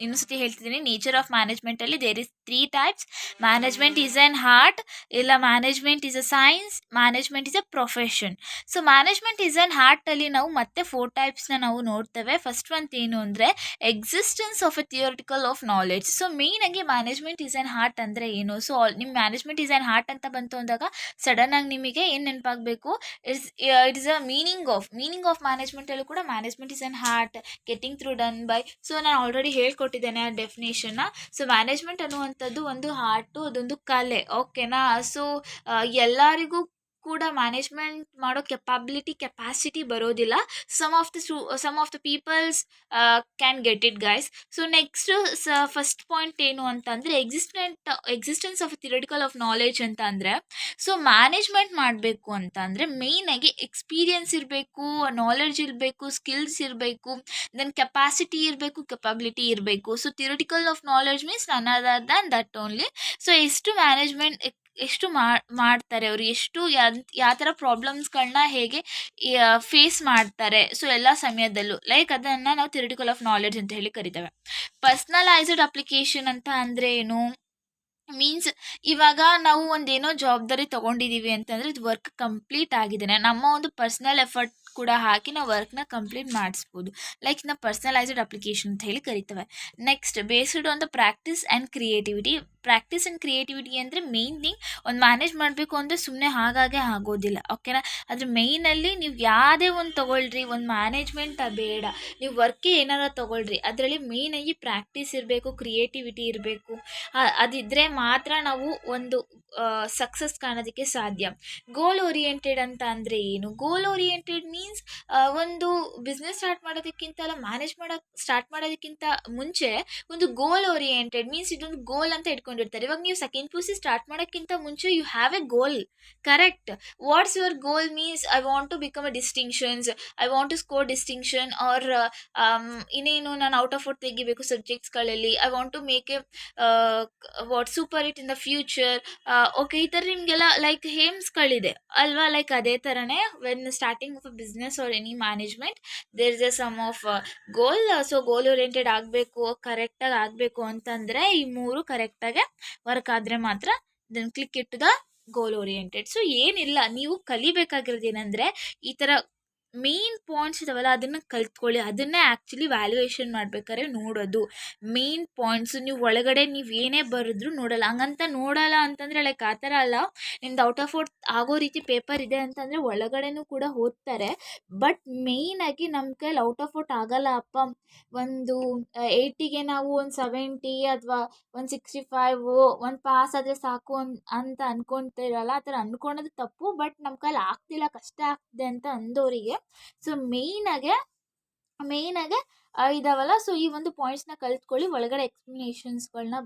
ಇನ್ನೊಂದ್ಸತಿ ಹೇಳ್ತಿದ್ದೀನಿ, ನೇಚರ್ ಆಫ್ ಮ್ಯಾನೇಜ್ಮೆಂಟಲ್ಲಿ there is 3 types. Management is an art, ಇಲ್ಲ management is a science, management is a profession. So management is an ಆರ್ಟಲ್ಲಿ ನಾವು ಮತ್ತೆ 4 ಟೈಪ್ಸ್ನ ನಾವು ನೋಡ್ತೇವೆ. ಫಸ್ಟ್ ಒಂದು ಏನು ಅಂದರೆ existence of A theoretical of knowledge. So ಮೇಯ್ನಾಗಿ ಮ್ಯಾನೇಜ್ಮೆಂಟ್ ಈಸ್ ಆನ್ ಆರ್ಟ್ ಅಂದರೆ ಏನು? ಸೊ ನಿಮ್ಮ ಮ್ಯಾನೇಜ್ಮೆಂಟ್ ಈಸ್ ಆನ್ ಆರ್ಟ್ ಅಂತ ಬಂತು ಅಂದಾಗ ಸಡನ್ನಾಗಿ ನಿಮಗೆ ಏನು ನೆನಪಾಗಬೇಕು? It is a meaning of ಮ್ಯಾನೇಜ್ಮೆಂಟಲ್ಲೂ ಕೂಡ management is an art, getting through done by. So ನಾನು ಆಲ್ರೆಡಿ ಹೇಳ್ಕೊಟ್ಟಿದ್ದೇನೆ ಆ ಡೆಫಿನೇಷನ್ನ. ಸೊ ಮ್ಯಾನೇಜ್ಮೆಂಟ್ ಅನ್ನುವಂಥದ್ದು ಒಂದು ಆರ್ಟು, ಅದೊಂದು ಕಲೆ. ಓಕೆನಾ? ಸೊ ಎಲ್ಲರಿಗೂ ಕೂಡ ಮ್ಯಾನೇಜ್ಮೆಂಟ್ ಮಾಡೋ ಕೆಪಾಸಿಟಿ ಬರೋದಿಲ್ಲ. Some of the peoples can get it guys. So next first point ಏನು ಅಂತಂದರೆ existence of theoretical of knowledge ಅಂತ ಅಂದರೆ, ಸೊ ಮ್ಯಾನೇಜ್ಮೆಂಟ್ ಮಾಡಬೇಕು ಅಂತ ಅಂದರೆ ಮೇಯ್ನಾಗಿ ಎಕ್ಸ್ಪೀರಿಯನ್ಸ್ ಇರಬೇಕು, ನಾಲೆಡ್ಜ್ ಇರಬೇಕು, ಸ್ಕಿಲ್ಸ್ ಇರಬೇಕು, ದೆನ್ ಕೆಪಾಸಿಟಿ ಇರಬೇಕು, ಕೆಪಾಬಿಲಿಟಿ ಇರಬೇಕು. So theoretical of knowledge means ನನ್ other than that only. So ಎಷ್ಟು ಮಾಡ್ತಾರೆ ಅವರು, ಎಷ್ಟು ಯಾವ ಥರ ಪ್ರಾಬ್ಲಮ್ಸ್ಗಳನ್ನ ಹೇಗೆ ಫೇಸ್ ಮಾಡ್ತಾರೆ, ಸೊ ಎಲ್ಲ ಸಮಯದಲ್ಲೂ, ಲೈಕ್ ಅದನ್ನು ನಾವು ಥಿಯರಿಟಿಕಲ್ ಆಫ್ ನಾಲೆಡ್ಜ್ ಅಂತ ಹೇಳಿ ಕರಿತೇವೆ. ಪರ್ಸ್ನಲೈಸ್ಡ್ ಅಪ್ಲಿಕೇಶನ್ ಅಂತ ಅಂದರೆ ಏನು? ಮೀನ್ಸ್ ಇವಾಗ ನಾವು ಒಂದೇನೋ ಜವಾಬ್ದಾರಿ ತೊಗೊಂಡಿದ್ದೀವಿ ಅಂತಂದರೆ ಇದು ವರ್ಕ್ ಕಂಪ್ಲೀಟ್ ಆಗಿದ್ದೇನೆ, ನಮ್ಮ ಒಂದು ಪರ್ಸ್ನಲ್ ಎಫರ್ಟ್ ಕೂಡ ಹಾಕಿ ನಾವು ವರ್ಕ್ನ ಕಂಪ್ಲೀಟ್ ಮಾಡಿಸ್ಬೋದು. ಲೈಕ್ ನಾವು ಪರ್ಸ್ನಲೈಸ್ಡ್ ಅಪ್ಲಿಕೇಶನ್ ಅಂತ ಹೇಳಿ ಕರಿತೇವೆ. Next based on the practice and creativity. Practice and creativity ಅಂದರೆ ಮೇಯ್ನ್ ಥಿಂಗ್, ಒಂದು ಮ್ಯಾನೇಜ್ ಮಾಡಬೇಕು ಅಂದರೆ ಸುಮ್ಮನೆ ಹಾಗಾಗೆ ಆಗೋದಿಲ್ಲ. ಓಕೆನಾ? ಅದ್ರ ಮೇಯ್ನಲ್ಲಿ ನೀವು ಯಾವುದೇ ಒಂದು ತೊಗೊಳ್ರಿ, ಒಂದು ಮ್ಯಾನೇಜ್ಮೆಂಟ್ ಬೇಡ, ನೀವು ವರ್ಕೇ ಏನಾರ ತೊಗೊಳ್ರಿ, ಅದರಲ್ಲಿ ಮೇಯ್ನಾಗಿ ಪ್ರಾಕ್ಟೀಸ್ ಇರಬೇಕು, ಕ್ರಿಯೇಟಿವಿಟಿ ಇರಬೇಕು. ಅದಿದ್ದರೆ ಮಾತ್ರ ನಾವು ಒಂದು ಸಕ್ಸಸ್ ಕಾಣೋದಕ್ಕೆ ಸಾಧ್ಯ. ಗೋಲ್ ಓರಿಯೆಂಟೆಡ್ ಅಂತ ಅಂದರೆ ಏನು? ಗೋಲ್ ಓರಿಯೆಂಟೆಡ್ ಮೀನ್ಸ್ ಒಂದು ಬಿಸ್ನೆಸ್ ಸ್ಟಾರ್ಟ್ ಮಾಡೋದಕ್ಕಿಂತ ಅಲ್ಲ, ಸ್ಟಾರ್ಟ್ ಮಾಡೋದಕ್ಕಿಂತ ಮುಂಚೆ ಒಂದು ಗೋಲ್ ಓರಿಯೆಂಟೆಡ್ ಮೀನ್ಸ್ ಇದೊಂದು ಗೋಲ್ ಅಂತ ಇಟ್ಕೊಂಡಿರ್ತಾರೆ. ಇವಾಗ ನೀವು ಸೆಕೆಂಡ್ PUC ಸ್ಟಾರ್ಟ್ ಮಾಡೋಕ್ಕಿಂತ ಮುಂಚೆ you have a goal, correct? What's your goal means I want to become a distinctions, I want to score distinction, or ಇನ್ನೇನು ನಾನು ಔಟ್ ಆಫ್ ಔಟ್ ತೆಗಿಬೇಕು ಸಬ್ಜೆಕ್ಟ್ಸ್ಗಳಲ್ಲಿ, I want to make a super it in the future. Okay, ಈ ಥರ ನಿಮಗೆಲ್ಲ like ಹೇಮ್ಸ್ಗಳಿದೆ ಅಲ್ವಾ? Like ಅದೇ ಥರನೇ when starting of a business or any management there is a some of goal. So goal oriented ಆಗಬೇಕು, ಕರೆಕ್ಟಾಗಿ ಆಗಬೇಕು ಅಂತಂದರೆ ಈ 3 ಕರೆಕ್ಟಾಗಿ ವರ್ಕ್ ಆದರೆ ಮಾತ್ರ then click it to the goal oriented. So ಏನಿಲ್ಲ, ನೀವು ಕಲಿಬೇಕಾಗಿರೋದು ಏನಂದರೆ ಈ ಥರ ಮೇನ್ ಪಾಯಿಂಟ್ಸ್ ಇದಾವಲ್ಲ ಅದನ್ನು ಕಲ್ತ್ಕೊಳ್ಳಿ. ಅದನ್ನೇ ಆ್ಯಕ್ಚುಲಿ ವ್ಯಾಲ್ಯೂಯೇಷನ್ ಮಾಡ್ಬೇಕಾದ್ರೆ ನೋಡೋದು ಮೇನ್ ಪಾಯಿಂಟ್ಸು. ನೀವು ಒಳಗಡೆ ನೀವು ಏನೇ ಬರೆದ್ರೂ ನೋಡಲ್ಲ. ಹಂಗಂತ ನೋಡಲ್ಲ ಅಂತಂದರೆ ಲೈಕ್ ಆ ಥರ ಅಲ್ಲ, ನಿಮ್ದು ಔಟ್ ಆಫ್ ಔಟ್ ಆಗೋ ರೀತಿ ಪೇಪರ್ ಇದೆ ಅಂತಂದರೆ ಒಳಗಡೆನೂ ಕೂಡ ಓದ್ತಾರೆ. ಬಟ್ ಮೇಯ್ನಾಗಿ ನಮ್ಮ ಕೈಲಿ ಔಟ್ ಆಫ್ ಔಟ್ ಆಗಲ್ಲ ಅಪ್ಪ, ಒಂದು 80ಗೆ ನಾವು ಒಂದು 70 ಅಥವಾ ಒಂದು 65 ಒಂದು ಪಾಸ್ ಆದರೆ ಸಾಕು ಅಂತ ಅಂದ್ಕೊತಿರಲ್ಲ. ಆ ಥರ ಅಂದ್ಕೊಳೋದು ತಪ್ಪು. ಬಟ್ ನಮ್ಮ ಕೈಲಿ ಆಗ್ತಿಲ್ಲ, ಕಷ್ಟ ಆಗ್ತಿದೆ ಅಂತ ಅಂದವರಿಗೆ ಸೊ ಮೇಯ್ನಾಗೆ ಇದಾವಲ್ಲ. ಸೊ ಈ ಒಂದು ಪಾಯಿಂಟ್ಸ್ನ ಕಲ್ತ್ಕೊಳ್ಳಿ, ಒಳಗಡೆ ಎಕ್ಸ್ಪ್ಲನೇಷನ್ಸ್ಗಳನ್ನ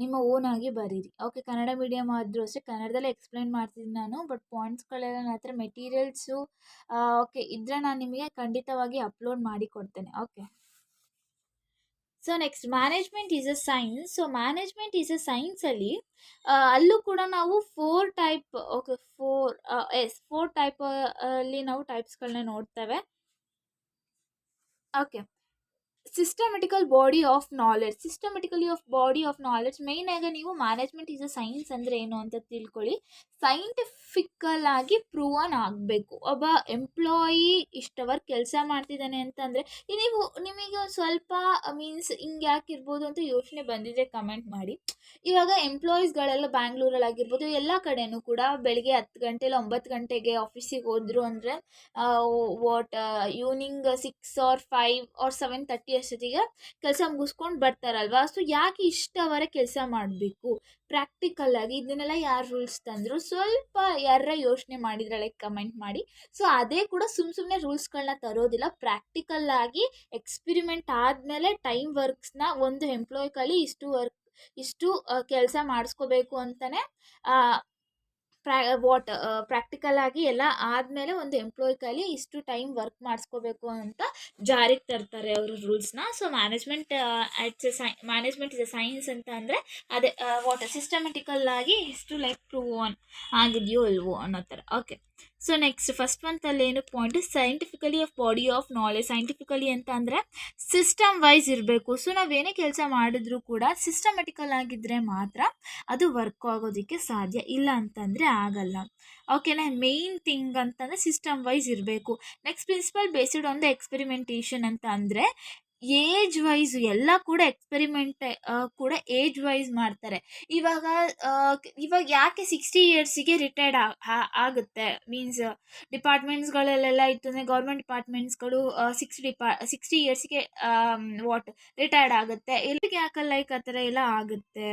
ನಿಮ್ಮ ಓನ್ ಆಗಿ ಬರೀರಿ. ಓಕೆ, ಕನ್ನಡ ಮೀಡಿಯಮ್ ಆದರೂ ಅಷ್ಟೇ ಕನ್ನಡದಲ್ಲೇ ಎಕ್ಸ್ಪ್ಲೈನ್ ಮಾಡ್ತಿದ್ದೀನಿ ನಾನು. ಬಟ್ ಪಾಯಿಂಟ್ಸ್ಗಳೆಲ್ಲ ನನ್ನ ಹತ್ರ ಮೆಟೀರಿಯಲ್ಸು ಓಕೆ ಇದ್ದರೆ ನಾನು ನಿಮಗೆ ಖಂಡಿತವಾಗಿ ಅಪ್ಲೋಡ್ ಮಾಡಿ ಕೊಡ್ತೇನೆ. Okay, so next management is a science. So management is a ಸೈನ್ಸಲ್ಲಿ ಅಲ್ಲೂ ಕೂಡ ನಾವು 4 ಟೈಪ್, ಓಕೆ 4 ಟೈಪ್ ಅಲ್ಲಿ ನಾವು ಟೈಪ್ಸ್ಗಳನ್ನ ನೋಡ್ತೇವೆ. ಓಕೆ, ಸಿಸ್ಟಮೆಟಿಕಲ್ ಬಾಡಿ ಆಫ್ ನಾಲೆಡ್ಜ್ ಮೇಯ್ನಾಗಿ ನೀವು ಮ್ಯಾನೇಜ್ಮೆಂಟ್ ಈಸ್ ಅ ಸೈನ್ಸ್ ಅಂದರೆ ಏನು ಅಂತ ತಿಳ್ಕೊಳ್ಳಿ. ಸೈಂಟಿಫಿಕಲ್ ಆಗಿ ಪ್ರೂವನ್ ಆಗಬೇಕು. ಒಬ್ಬ ಎಂಪ್ಲಾಯಿ ಇಷ್ಟವರ್ ಕೆಲಸ ಮಾಡ್ತಿದ್ದಾನೆ ಅಂತಂದರೆ ನಿಮಗೆ ಒಂದು ಸ್ವಲ್ಪ ಮೀನ್ಸ್ ಹಿಂಗೆ ಯಾಕಿರ್ಬೋದು ಅಂತ ಯೋಚನೆ ಬಂದಿದೆ, ಕಮೆಂಟ್ ಮಾಡಿ. ಇವಾಗ ಎಂಪ್ಲಾಯೀಸ್ಗಳೆಲ್ಲ ಬ್ಯಾಂಗ್ಳೂರಲ್ಲಿ ಆಗಿರ್ಬೋದು, ಎಲ್ಲ ಕಡೆನೂ ಕೂಡ ಬೆಳಿಗ್ಗೆ 10 ಗಂಟೆ ಇಲ್ಲ 9 ಗಂಟೆಗೆ ಆಫೀಸಿಗೆ ಹೋದ್ರು ಅಂದರೆ ಈವ್ನಿಂಗ್ 6 or 5 or 7:30 ಅಷ್ಟೊತ್ತಿಗೆ ಕೆಲಸ ಮುಗಿಸ್ಕೊಂಡು ಬರ್ತಾರಲ್ವಾ. ಸೊ ಯಾಕೆ ಇಷ್ಟವರೆ ಕೆಲಸ ಮಾಡಬೇಕು? ಪ್ರಾಕ್ಟಿಕಲ್ ಆಗಿ ಇದನ್ನೆಲ್ಲ ಯಾರು ರೂಲ್ಸ್ ತಂದರು? ಸ್ವಲ್ಪ ಯಾರ ಯೋಚನೆ ಮಾಡಿದ್ರೆ ಲೈಕ್ ಕಮೆಂಟ್ ಮಾಡಿ. ಸೊ ಅದೇ ಕೂಡ ಸುಮ್ಮನೆ ರೂಲ್ಸ್ಗಳನ್ನ ತರೋದಿಲ್ಲ, ಪ್ರಾಕ್ಟಿಕಲ್ ಆಗಿ ಎಕ್ಸ್ಪಿರಿಮೆಂಟ್ ಆದಮೇಲೆ ಟೈಮ್ ವರ್ಕ್ಸ್ನ ಒಂದು ಎಂಪ್ಲಾಯ್ ಕಲಿ ಇಷ್ಟು ಕೆಲಸ ಮಾಡಿಸ್ಕೋಬೇಕು ಅಂತಲೇ ಪ್ರಾಕ್ಟಿಕಲ್ ಆಗಿ ಎಲ್ಲ ಆದಮೇಲೆ ಒಂದು ಎಂಪ್ಲಾಯ್ ಕೈಲಿ ಇಷ್ಟು ಟೈಮ್ ವರ್ಕ್ ಮಾಡಿಸ್ಕೋಬೇಕು ಅಂತ ಜಾರಿಗೆ ತರ್ತಾರೆ ಅವರು ರೂಲ್ಸ್ನ. So management is a science ಅಂತ ಅಂದರೆ ಅದೇ ಸಿಸ್ಟಮೆಟಿಕಲ್ ಆಗಿ ಇಷ್ಟು ಲೈಕ್ ಪ್ರೂವ್ ಆನ್ ಆಗಿದೆಯೋ ಇಲ್ವೋ ಅನ್ನೋ ಥರ. ಓಕೆ, ಸೊ ನೆಕ್ಸ್ಟ್ ಫಸ್ಟ್ ಮಂತಲ್ಲಿ ಏನು point, scientifically of body of knowledge. Scientifically ಅಂತ ಅಂದರೆ ಸಿಸ್ಟಮ್ ವೈಸ್ ಇರಬೇಕು. ಸೊ ನಾವೇನೇ ಕೆಲಸ ಮಾಡಿದ್ರೂ ಕೂಡ ಸಿಸ್ಟಮೆಟಿಕಲ್ ಆಗಿದ್ದರೆ ಮಾತ್ರ ಅದು ವರ್ಕ್ ಆಗೋದಕ್ಕೆ ಸಾಧ್ಯ, ಇಲ್ಲ ಅಂತಂದರೆ ಆಗಲ್ಲ. ಓಕೆನಾ, ಮೇಯ್ನ್ ಥಿಂಗ್ ಅಂತಂದರೆ ಸಿಸ್ಟಮ್ ವೈಸ್ ಇರಬೇಕು. Next principle based on the experimentation ಅಂತ ಅಂದರೆ ಏಜ್ ವೈಸ್ ಎಲ್ಲ ಕೂಡ ಎಕ್ಸ್ಪೆರಿಮೆಂಟ್ ಕೂಡ ಏಜ್ ವೈಸ್ ಮಾಡ್ತಾರೆ. ಇವಾಗ ಯಾಕೆ 60 ಇಯರ್ಸಿಗೆ ರಿಟೈರ್ಡ್ ಆಗುತ್ತೆ, ಮೀನ್ಸ್ ಡಿಪಾರ್ಟ್ಮೆಂಟ್ಸ್ಗಳಲ್ಲೆಲ್ಲ ಇತ್ತು ಅಂದರೆ ಗೌರ್ಮೆಂಟ್ ಡಿಪಾರ್ಟ್ಮೆಂಟ್ಸ್ಗಳು 60 ಇಯರ್ಸಿಗೆ ರಿಟೈರ್ಡ್ ಆಗುತ್ತೆ. ಎಲ್ಲಿಗೆ ಯಾಕೆ ಲೈಕ್ ಆ ಥರ ಎಲ್ಲ ಆಗುತ್ತೆ,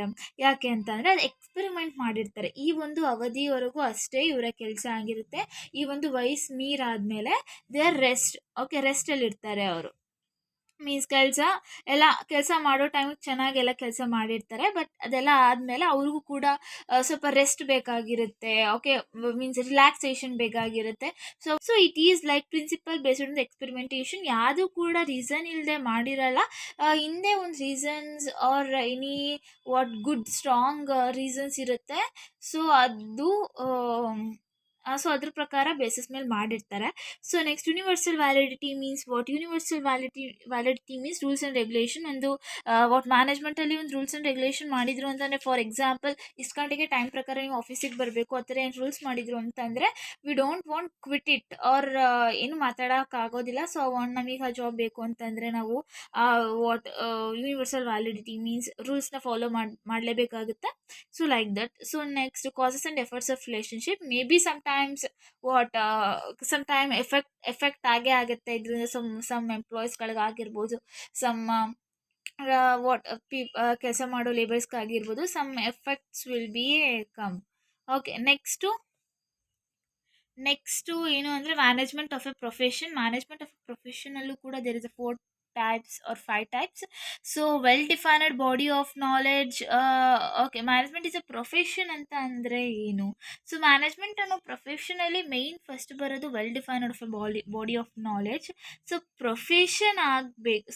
ಯಾಕೆ ಅಂತಂದರೆ ಅದು ಎಕ್ಸ್ಪೆರಿಮೆಂಟ್ ಮಾಡಿರ್ತಾರೆ. ಈ ಒಂದು ಅವಧಿವರೆಗೂ ಅಷ್ಟೇ ಇವರ ಕೆಲಸ ಆಗಿರುತ್ತೆ. ಈ ಒಂದು ವಯಸ್ಸು ಮೀರಾದ್ಮೇಲೆ ದೇ ಆರ್ ರೆಸ್ಟ್. ಓಕೆ, ರೆಸ್ಟಲ್ಲಿ ಇರ್ತಾರೆ ಅವರು. ಮೀನ್ಸ್ ಕೆಲಸ ಮಾಡೋ ಟೈಮಿಗೆ ಚೆನ್ನಾಗೆಲ್ಲ ಕೆಲಸ ಮಾಡಿರ್ತಾರೆ. ಬಟ್ ಅದೆಲ್ಲ ಆದಮೇಲೆ ಅವ್ರಿಗೂ ಕೂಡ ಸ್ವಲ್ಪ ರೆಸ್ಟ್ ಬೇಕಾಗಿರುತ್ತೆ. ಓಕೆ, ಮೀನ್ಸ್ ರಿಲ್ಯಾಕ್ಸೇಷನ್ ಬೇಕಾಗಿರುತ್ತೆ. So it is like principle based on the experimentation. ಯಾವುದೂ ಕೂಡ ರೀಸನ್ ಇಲ್ಲದೆ ಮಾಡಿರಲ್ಲ. ಹಿಂದೆ ಒಂದು reasons are any good strong reasons ಇರುತ್ತೆ. ಸೊ ಅದ್ರ ಪ್ರಕಾರ ಬೇಸಿಸ್ ಮೇಲೆ ಮಾಡಿರ್ತಾರೆ. So next universal validity means what? Universal validity means rules and regulation. ಒಂದು ಮ್ಯಾನೇಜ್ಮೆಂಟಲ್ಲಿ ಒಂದು ರೂಲ್ಸ್ ಆ್ಯಂಡ್ ರೆಗ್ಯುಲೇಷನ್ ಮಾಡಿದ್ರು ಅಂತಂದರೆ, ಫಾರ್ ಎಕ್ಸಾಂಪಲ್ ಇಷ್ಟು ಗಂಟೆಗೆ ಟೈಮ್ ಪ್ರಕಾರ ನೀವು ಆಫೀಸಿಗೆ ಬರಬೇಕು ಆ ಥರ ಏನು ರೂಲ್ಸ್ ಮಾಡಿದ್ರು ಅಂತಂದರೆ we don't want quit it or ಏನು ಮಾತಾಡೋಕ್ಕಾಗೋದಿಲ್ಲ. ಸೊ ನಮಗೆ ಆ ಜಾಬ್ ಬೇಕು ಅಂತಂದರೆ ನಾವು ಯೂನಿವರ್ಸಲ್ ವ್ಯಾಲಿಡಿಟಿ ಮೀನ್ಸ್ ರೂಲ್ಸ್ನ ಫಾಲೋ ಮಾಡಲೇಬೇಕಾಗುತ್ತೆ. So like that. So next causes and efforts of relationship. May be sometime effect ಆಗೇ ಆಗುತ್ತೆ ಇದರಿಂದ. ಸಮ್ ಎಂಪ್ಲಾಯೀಸ್ಗಳಿಗಾಗಿರ್ಬೋದು, ಕೆಲಸ ಮಾಡೋ ಲೇಬರ್ಸ್ಗಾಗಿರ್ಬೋದು, some effects will be come. Okay, next ಏನು ಅಂದರೆ management of a profession. Management of a ಪ್ರೊಫೆಷನಲ್ಲೂ ಕೂಡ there is 4 types or 5 types. So well defined body of knowledge. Okay, management is a profession ಅಂತ ಅಂದರೆ ಏನು? ಸೊ ಮ್ಯಾನೇಜ್ಮೆಂಟ್ ಅನ್ನೋ ಪ್ರೊಫೆಷನಲ್ಲಿ main first ಬರೋದು well defined of a body of knowledge. So profession ಆಗಬೇಕು.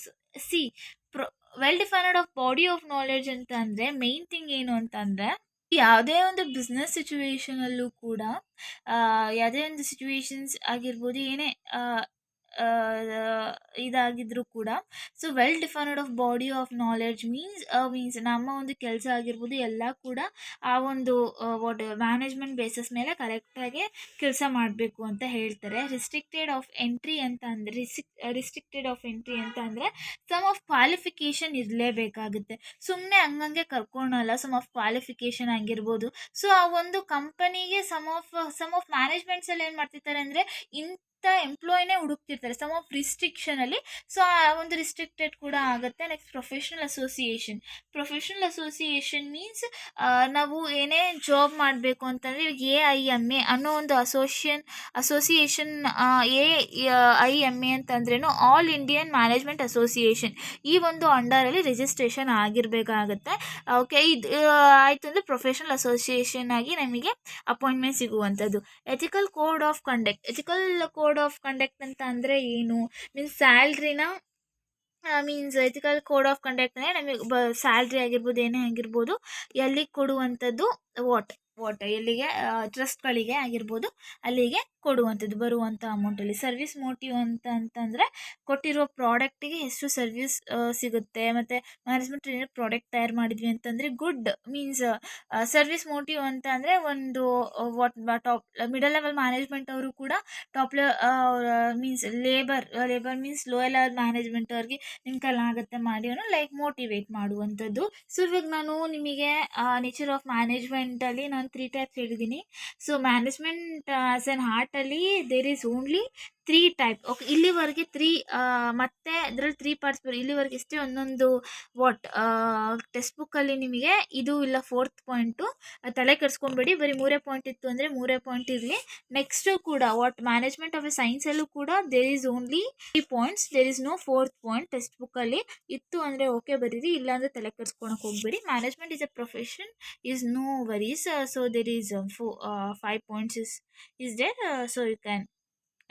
Well defined of body of knowledge ಅಂತ ಅಂದರೆ main thing ಏನು ಅಂತಂದರೆ, ಯಾವುದೇ ಒಂದು ಬಿಸ್ನೆಸ್ ಸಿಚುವೇಶನಲ್ಲೂ ಕೂಡ ಯಾವುದೇ ಒಂದು ಸಿಚುವೇಶನ್ಸ್ ಆಗಿರ್ಬೋದು, ಏನೇ ಇದಾಗಿದ್ರೂ ಕೂಡ so well defined of body of knowledge means ನಮ್ಮ ಒಂದು ಕೆಲಸ ಆಗಿರ್ಬೋದು ಎಲ್ಲ ಕೂಡ ಆ ಒಂದು ಮ್ಯಾನೇಜ್ಮೆಂಟ್ ಬೇಸಿಸ್ ಮೇಲೆ ಕರೆಕ್ಟಾಗಿ ಕೆಲಸ ಮಾಡಬೇಕು ಅಂತ ಹೇಳ್ತಾರೆ. ರಿಸ್ಟ್ರಿಕ್ಟೆಡ್ ಆಫ್ ಎಂಟ್ರಿ ಅಂತ ಅಂದರೆ ಸಮ್ ಆಫ್ ಕ್ವಾಲಿಫಿಕೇಷನ್ ಇರಲೇಬೇಕಾಗುತ್ತೆ. ಸುಮ್ಮನೆ ಹಂಗಂಗೆ ಕರ್ಕೊಳಲ್ಲ. ಸಮ್ ಆಫ್ ಕ್ವಾಲಿಫಿಕೇಷನ್ ಆಗಿರ್ಬೋದು. ಸೊ ಆ ಒಂದು ಕಂಪನಿಗೆ ಸಮ್ ಆಫ್ ಮ್ಯಾನೇಜ್ಮೆಂಟ್ಸಲ್ಲಿ ಏನು ಮಾಡ್ತಿರ್ತಾರೆ ಅಂದರೆ ಎಂಪ್ಲಾಯ್ನೇ ಹುಡುಕ್ತಿರ್ತಾರೆ ಸಮ್ ಆಫ್ ರಿಸ್ಟ್ರಿಕ್ಷನಲ್ಲಿ. ಸೊ ಆ ಒಂದು ರಿಸ್ಟ್ರಿಕ್ಟೆಡ್ ಕೂಡ ಆಗುತ್ತೆ. ನೆಕ್ಸ್ಟ್ ಪ್ರೊಫೆಷನಲ್ ಅಸೋಸಿಯೇಷನ್ ಮೀನ್ಸ್ ನಾವು ಏನೇ ಜಾಬ್ ಮಾಡಬೇಕು ಅಂತಂದರೆ AIMA ಅನ್ನೋ ಒಂದು ಅಸೋಸಿಯೇಷನ್ AIMA ಅಂತಂದ್ರೇನು ಆಲ್ ಇಂಡಿಯನ್ ಮ್ಯಾನೇಜ್ಮೆಂಟ್ ಅಸೋಸಿಯೇಷನ್. ಈ ಒಂದು ಅಂಡರಲ್ಲಿ ರಿಜಿಸ್ಟ್ರೇಷನ್ ಆಗಿರಬೇಕಾಗತ್ತೆ. ಓಕೆ, ಇದು ಆಯಿತು ಅಂದರೆ ಪ್ರೊಫೆಷನಲ್ ಅಸೋಸಿಯೇಷನ್ ಆಗಿ ನಮಗೆ ಅಪಾಯಿಂಟ್ಮೆಂಟ್ ಸಿಗುವಂಥದ್ದು. ಎಥಿಕಲ್ ಕೋಡ್ ಆಫ್ ಕಂಡಕ್ಟ್ ಅಂತ ಅಂದರೆ ಏನು? ಎಥಿಕಲ್ ಕೋಡ್ ಆಫ್ ಕಂಡಕ್ಟ್ ಅಂದರೆ ನಮಗೆ ಸ್ಯಾಲ್ರಿ ಆಗಿರ್ಬೋದು, ಏನೇ ಆಗಿರ್ಬೋದು, ಎಲ್ಲಿಗೆ ಕೊಡುವಂಥದ್ದು, ಎಲ್ಲಿಗೆ ಟ್ರಸ್ಟ್ಗಳಿಗೆ ಆಗಿರ್ಬೋದು ಅಲ್ಲಿಗೆ ಕೊಡುವಂಥದ್ದು ಬರುವಂಥ ಅಮೌಂಟಲ್ಲಿ. ಸರ್ವಿಸ್ ಮೋಟಿವ್ ಅಂತಂದರೆ ಕೊಟ್ಟಿರೋ ಪ್ರಾಡಕ್ಟಿಗೆ ಎಷ್ಟು ಸರ್ವಿಸ್ ಸಿಗುತ್ತೆ. ಮತ್ತು ಮ್ಯಾನೇಜ್ಮೆಂಟ್ ಏನೋ ಪ್ರಾಡಕ್ಟ್ ತಯಾರು ಮಾಡಿದ್ವಿ ಅಂತಂದರೆ ಗುಡ್ ಮೀನ್ಸ್ ಸರ್ವಿಸ್ ಮೋಟಿವ್ ಅಂತ ಅಂದರೆ ಒಂದು ಟಾಪ್ ಮಿಡಲ್ ಲೆವೆಲ್ ಮ್ಯಾನೇಜ್ಮೆಂಟ್ ಅವರು ಕೂಡ labour means lower level management ಅವ್ರಿಗೆ ನಿಮ್ಮ ಕೈಲಾಗುತ್ತೆ ಮಾಡಿ ಅನ್ನೋ ಲೈಕ್ ಮೋಟಿವೇಟ್ ಮಾಡುವಂಥದ್ದು. ಸೊ ಇವಾಗ ನಾನು ನಿಮಗೆ ನೇಚರ್ ಆಫ್ ಮ್ಯಾನೇಜ್ಮೆಂಟಲ್ಲಿ ನಾನು 3 ಟೈಪ್ಸ್ ಹೇಳಿದ್ದೀನಿ. ಸೊ ಮ್ಯಾನೇಜ್ಮೆಂಟ್ ಆಸ್ ಎನ್ ಆರ್ಟಲ್ಲಿ there is only 3 type. Okay, ಇಲ್ಲಿವರೆಗೆ 3 ಮತ್ತೆ ಅದರಲ್ಲಿ 3 ಪಾರ್ಟ್ಸ್ ಇಲ್ಲಿವರೆಗೆ ಇಷ್ಟೇ. ಒಂದೊಂದು ಟೆಕ್ಸ್ಟ್ ಬುಕ್ಕಲ್ಲಿ ನಿಮಗೆ ಇದು ಇಲ್ಲ 4th ಪಾಯಿಂಟು. ತಲೆ ಕೆಡಿಸ್ಕೊಂಬೇಡಿ, ಬರೀ 3 ಪಾಯಿಂಟ್ ಇತ್ತು ಅಂದರೆ 3 ಪಾಯಿಂಟ್ ಇರಲಿ. ನೆಕ್ಸ್ಟು ಕೂಡ ಮ್ಯಾನೇಜ್ಮೆಂಟ್ ಆಫ್ ಎ ಸೈನ್ಸಲ್ಲೂ ಕೂಡ there is only 3 points, there is no 4th point. Text ಬುಕ್ಕಲ್ಲಿ ಇತ್ತು ಅಂದರೆ ಓಕೆ ಬರೀರಿ, ಇಲ್ಲಾಂದರೆ ತಲೆ ಕೆಡಿಸ್ಕೊಳಕ್ಕೆ ಹೋಗ್ಬೇಡಿ. Management is a profession, is no worries. So there is 5 points is there, so you can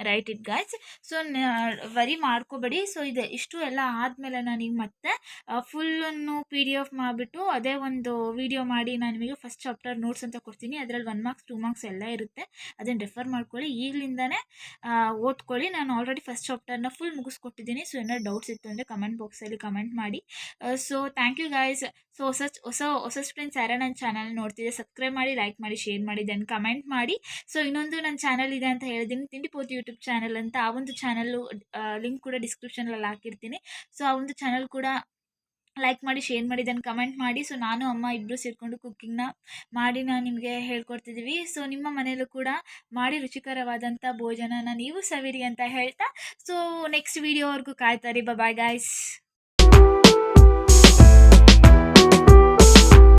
write it guys. So worry ಮಾಡ್ಕೋಬೇಡಿ. So ಇದೆ ಇಷ್ಟು ಎಲ್ಲ ಆದಮೇಲೆ ನಾನು ಈಗ ಮತ್ತೆ ಫುಲ್ಲನ್ನು PDF ಮಾಡಿಬಿಟ್ಟು ಅದೇ ಒಂದು ವಿಡಿಯೋ ಮಾಡಿ ನಾನು ನಿಮಗೆ ಫಸ್ಟ್ ಚಾಪ್ಟರ್ ನೋಟ್ಸ್ ಅಂತ ಕೊಡ್ತೀನಿ. ಅದರಲ್ಲಿ 1 ಮಾರ್ಕ್ಸ್ 2 ಮಾರ್ಕ್ಸ್ ಎಲ್ಲ ಇರುತ್ತೆ, ಅದನ್ನು ರೆಫರ್ ಮಾಡ್ಕೊಳ್ಳಿ. ಈಗಲಿಂದನೇ ಓದ್ಕೊಳ್ಳಿ. ನಾನು ಆಲ್ರೆಡಿ ಫಸ್ಟ್ ಚಾಪ್ಟರ್ನ ಫುಲ್ ಮುಗಿಸ್ಕೊಟ್ಟಿದ್ದೀನಿ. ಸೊ ಏನಾದ್ರು ಡೌಟ್ಸ್ ಇತ್ತು ಅಂದರೆ ಕಮೆಂಟ್ ಬಾಕ್ಸಲ್ಲಿ ಕಮೆಂಟ್ ಮಾಡಿ. So thank you guys. So ಹೊಸ ಸ್ಟೂಡೆಂಟ್ಸ್ ಯಾರೇ ನನ್ನ ಚಾನಲ್ ನೋಡ್ತಿದ್ದೆ, ಸಬ್ಸ್ಕ್ರೈಬ್ ಮಾಡಿ, ಲೈಕ್ ಮಾಡಿ, ಶೇರ್ ಮಾಡಿ, ದೆನ್ ಕಮೆಂಟ್ ಮಾಡಿ. ಸೊ ಇನ್ನೊಂದು ನನ್ನ ಚಾನಲ್ ಇದೆ ಅಂತ ಹೇಳಿದ್ದೀನಿ, ತಿಂಡಿಪೋತಿ ಯೂಟ್ಯೂಬ್ ಚಾನಲ್ ಅಂತ. ಆ ಒಂದು ಚಾನಲ್ಲು ಲಿಂಕ್ ಕೂಡ ಡಿಸ್ಕ್ರಿಪ್ಷನಲ್ಲಿ ಹಾಕಿರ್ತೀನಿ. ಸೊ ಆ ಒಂದು ಚಾನಲ್ ಕೂಡ ಲೈಕ್ ಮಾಡಿ, ಶೇರ್ ಮಾಡಿ, ದೆನ್ ಕಮೆಂಟ್ ಮಾಡಿ. ಸೊ ನಾನು ಅಮ್ಮ ಇಬ್ಬರು ಸೇರಿಕೊಂಡು ಕುಕ್ಕಿಂಗ್ನ ಮಾಡಿ ನಾನು ನಿಮಗೆ ಹೇಳ್ಕೊಡ್ತಿದ್ದೀವಿ. ಸೊ ನಿಮ್ಮ ಮನೆಯಲ್ಲೂ ಕೂಡ ಮಾಡಿ ರುಚಿಕರವಾದಂಥ ಭೋಜನನ ನೀವು ಸವಿರಿ ಅಂತ ಹೇಳ್ತಾ, ಸೊ ನೆಕ್ಸ್ಟ್ ವಿಡಿಯೋವರೆಗೂ ಕಾಯ್ತಾರೆ. Bye guys.